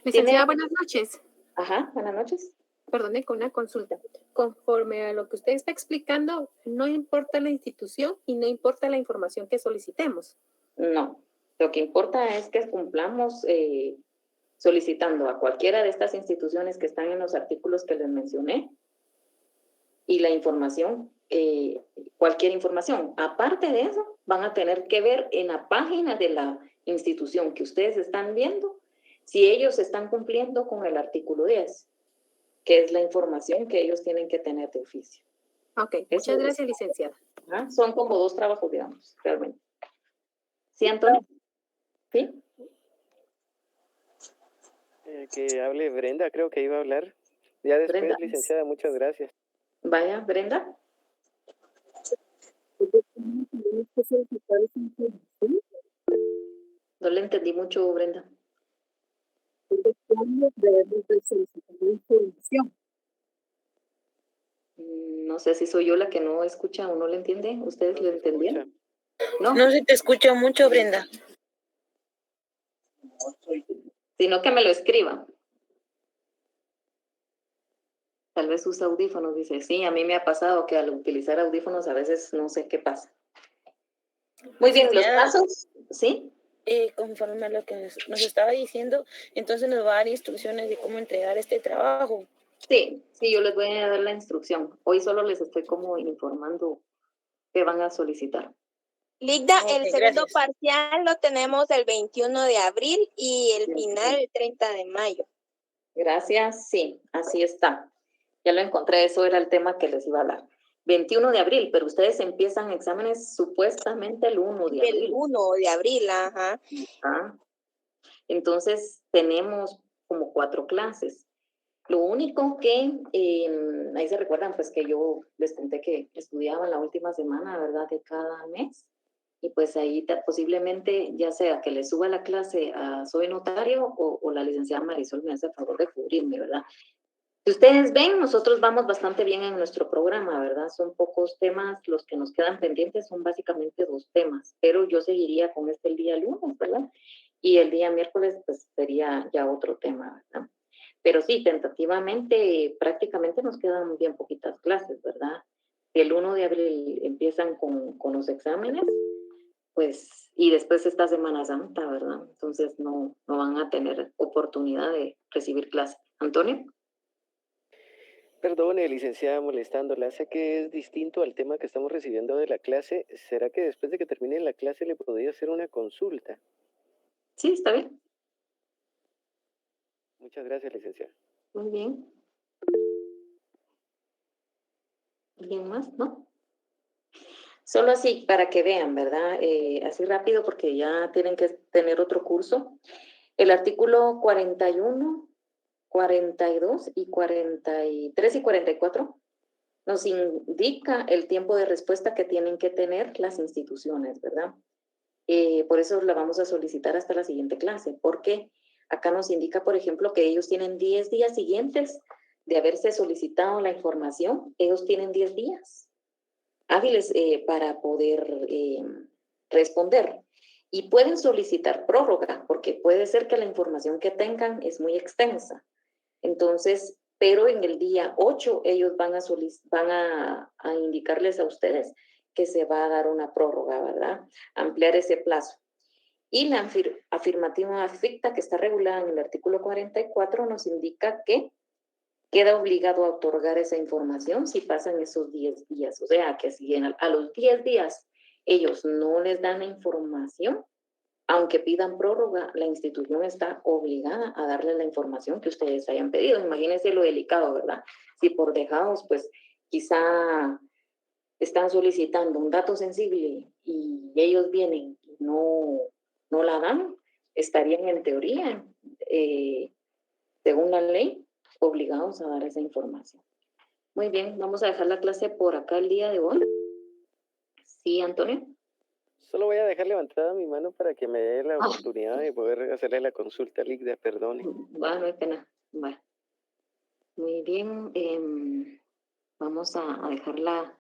[SPEAKER 12] Licenciada, buenas noches.
[SPEAKER 3] Ajá, buenas noches.
[SPEAKER 12] Perdone, con una consulta. Conforme a lo que usted está explicando, no importa la institución y no importa la información que solicitemos.
[SPEAKER 3] No, lo que importa es que cumplamos solicitando a cualquiera de estas instituciones que están en los artículos que les mencioné y la información, cualquier información. Aparte de eso, van a tener que ver en la página de la institución que ustedes están viendo si ellos están cumpliendo con el artículo 10, que es la información que ellos tienen que tener de oficio.
[SPEAKER 12] Ok, muchas gracias, licenciada.
[SPEAKER 3] Son como 2 trabajos, digamos, realmente. ¿Sí, Antonio? ¿Sí?
[SPEAKER 2] Que hable Brenda, creo que iba a hablar. Ya después,
[SPEAKER 3] Brenda.
[SPEAKER 2] licenciada, muchas gracias.
[SPEAKER 3] Vaya, Brenda.
[SPEAKER 4] que solicitar esa información.
[SPEAKER 3] No le entendí mucho, Brenda.
[SPEAKER 4] ¿Cuándo debemos de solicitar la información?
[SPEAKER 3] No sé si soy yo la que no escucha o no le entiende. ¿Ustedes le entendieron? No.
[SPEAKER 11] No se te escucha mucho, Brenda.
[SPEAKER 3] Sino que me lo escriba. Tal vez usa audífonos, dice. Sí, a mí me ha pasado que al utilizar audífonos a veces no sé qué pasa. Muy bien, los pasos, ¿sí?
[SPEAKER 11] Conforme a lo que nos estaba diciendo, entonces nos va a dar instrucciones de cómo entregar este trabajo.
[SPEAKER 3] Sí, yo les voy a dar la instrucción. Hoy solo les estoy como informando qué van a solicitar.
[SPEAKER 13] Ligda, el segundo
[SPEAKER 11] gracias.
[SPEAKER 13] parcial lo tenemos el 21 de abril y el final el 30 de mayo.
[SPEAKER 3] Gracias, sí, así está. Ya lo encontré, eso era el tema que les iba a hablar. 21 de abril, pero ustedes empiezan exámenes supuestamente el 1 de abril.
[SPEAKER 13] El 1 de abril, ajá.
[SPEAKER 3] Entonces tenemos como 4 clases. Lo único que, ahí se recuerdan pues que yo les conté que estudiaba la última semana, ¿verdad? De cada mes. Y pues ahí posiblemente ya sea que le suba la clase a Soy Notario o la licenciada Marisol me hace el favor de cubrirme, ¿verdad? Si ustedes ven, nosotros vamos bastante bien en nuestro programa, ¿verdad? Son pocos temas, los que nos quedan pendientes son básicamente 2 temas, pero yo seguiría con el día lunes, ¿verdad? Y el día miércoles pues sería ya otro tema, ¿verdad? Pero sí, tentativamente, prácticamente nos quedan bien poquitas clases, ¿verdad? El 1 de abril empiezan con los exámenes, pues, y después esta Semana Santa, ¿verdad? Entonces no van a tener oportunidad de recibir clases. ¿Antonio?
[SPEAKER 2] Perdone, licenciada, molestándola. Sé que es distinto al tema que estamos recibiendo de la clase. ¿Será que después de que termine la clase le podría hacer una consulta?
[SPEAKER 3] Sí, está bien.
[SPEAKER 2] Muchas gracias, licenciada.
[SPEAKER 3] Muy bien. ¿Alguien más? ¿No? Solo así, para que vean, ¿verdad? Así rápido, porque ya tienen que tener otro curso. El artículo 41, 42 y 43 y 44 nos indica el tiempo de respuesta que tienen que tener las instituciones, ¿verdad? Por eso la vamos a solicitar hasta la siguiente clase, porque acá nos indica, por ejemplo, que ellos tienen 10 días siguientes de haberse solicitado la información, ellos tienen 10 días hábiles para poder responder. Y pueden solicitar prórroga, porque puede ser que la información que tengan es muy extensa. Entonces, pero en el día 8 ellos van a indicarles a ustedes que se va a dar una prórroga, ¿verdad? Ampliar ese plazo. Y la afirmativa ficta que está regulada en el artículo 44 nos indica que queda obligado a otorgar esa información si pasan esos 10 días. O sea, que si a los 10 días ellos no les dan la información, aunque pidan prórroga, la institución está obligada a darle la información que ustedes hayan pedido. Imagínense lo delicado, ¿verdad? Si por dejados, pues quizá están solicitando un dato sensible y ellos vienen y no la dan, estarían en teoría, según la ley, obligados a dar esa información. Muy bien, vamos a dejar la clase por acá el día de hoy. Sí, Antonio.
[SPEAKER 2] Solo voy a dejar levantada mi mano para que me dé la oportunidad de poder hacerle la consulta, Ligda, perdone.
[SPEAKER 3] Va, no hay pena. Va. Muy bien, vamos a dejarla